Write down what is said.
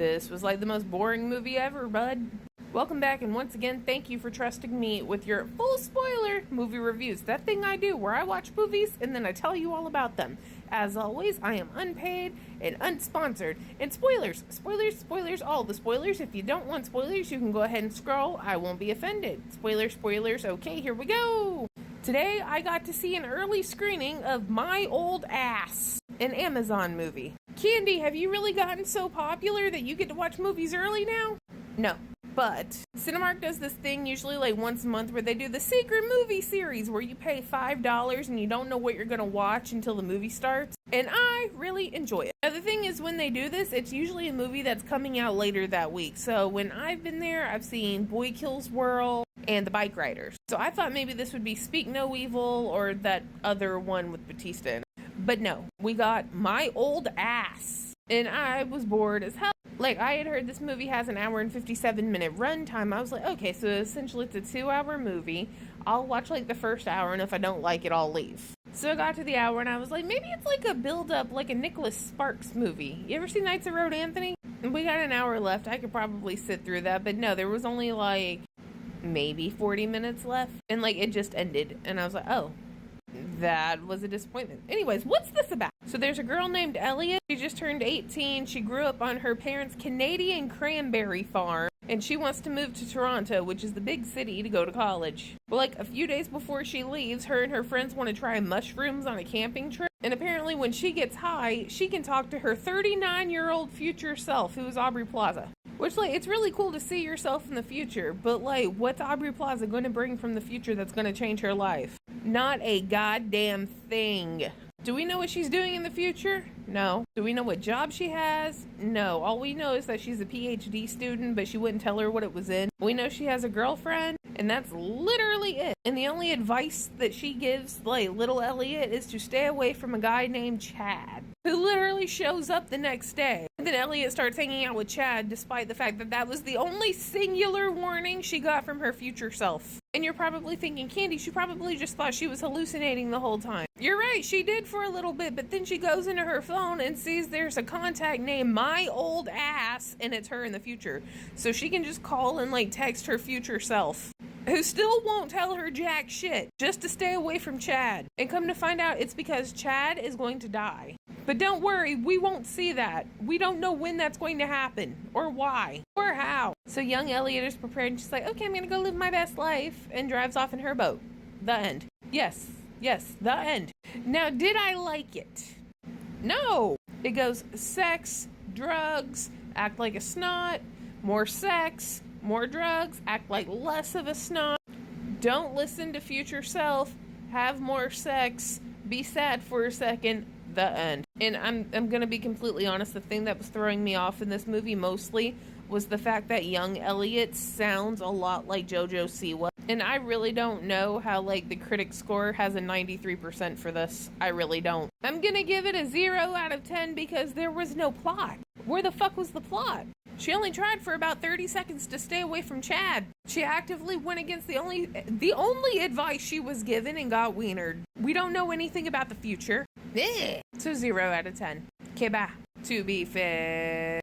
This was like the most boring movie ever, bud. Welcome back, and once again, thank you for trusting me with your full spoiler movie reviews. That thing I do where I watch movies and then I tell you all about them. As always, I am unpaid and unsponsored. And spoilers, spoilers, spoilers, all the spoilers. If you don't want spoilers, you can go ahead and scroll. I won't be offended. Spoilers, spoilers. Okay, here we go. Today, I got to see an early screening of My Old Ass, an Amazon movie. Candy, have you really gotten so popular that you get to watch movies early now? No. But Cinemark does this thing usually like once a month where they do the secret movie series where you pay $5 and you don't know what you're going to watch until the movie starts. And I really enjoy it. Now, the thing is, when they do this, it's usually a movie that's coming out later that week. So when I've been there, I've seen Boy Kills World and The Bike Riders. So I thought maybe this would be Speak No Evil or that other one with Batista in it. But no, we got My Old Ass. And I was bored as hell. Like, I had heard this movie has an hour and 57-minute runtime. I was like, okay, so essentially it's a 2-hour movie. I'll watch, like, the first hour, and if I don't like it, I'll leave. So I got to the hour, and I was like, maybe it's like a build-up, like a Nicholas Sparks movie. You ever see Knights of Road Anthony? We got an hour left. I could probably sit through that, but no, there was only, like, maybe 40 minutes left. And, like, it just ended, and I was like, oh. That was a disappointment. Anyways, what's this about? So there's a girl named Elliot. She just turned 18. She grew up on her parents' Canadian cranberry farm. And she wants to move to Toronto, which is the big city, to go to college. Well, like a few days before she leaves, her and her friends want to try mushrooms on a camping trip. And apparently when she gets high, she can talk to her 39-year-old future self, who is Aubrey Plaza. Which, like, it's really cool to see yourself in the future, but, like, what's Aubrey Plaza going to bring from the future that's going to change her life? Not a goddamn thing. Do we know what she's doing in the future? No. Do we know what job she has? No. All we know is that she's a PhD student, but she wouldn't tell her what it was in. We know she has a girlfriend, and that's literally it. And the only advice that she gives, like, little Elliot, is to stay away from a guy named Chad, who literally shows up the next day. And then Elliot starts hanging out with Chad, despite the fact that that was the only singular warning she got from her future self. And you're probably thinking, Candy, she probably just thought she was hallucinating the whole time. You're right, she did for a little bit, but then she goes into her phone and sees there's a contact named My Old Ass, and it's her in the future. So she can just call and, like, text her future self, who still won't tell her jack shit, just to stay away from Chad. And come to find out, it's because Chad is going to die. But don't worry, we won't see that. We don't know when that's going to happen, or why, or how. So young Elliot is prepared, and she's like, okay, I'm gonna go live my best life, and drives off in her boat. The end. Yes, the end. Now, did I like it? No. It goes sex, drugs, act like a snot, more sex, more drugs, act like less of a snot, don't listen to future self, have more sex, be sad for a second, the end. And I'm gonna be completely honest, the thing that was throwing me off in this movie mostly was the fact that young Elliot sounds a lot like JoJo Siwa. And I really don't know how, like, the critic score has a 93% for this. I really don't. I'm gonna give it a 0 out of 10 because there was no plot. Where the fuck was the plot? She only tried for about 30 seconds to stay away from Chad. She actively went against the only advice she was given and got wienered. We don't know anything about the future. So 0 out of 10. Okay, bye. To be fair.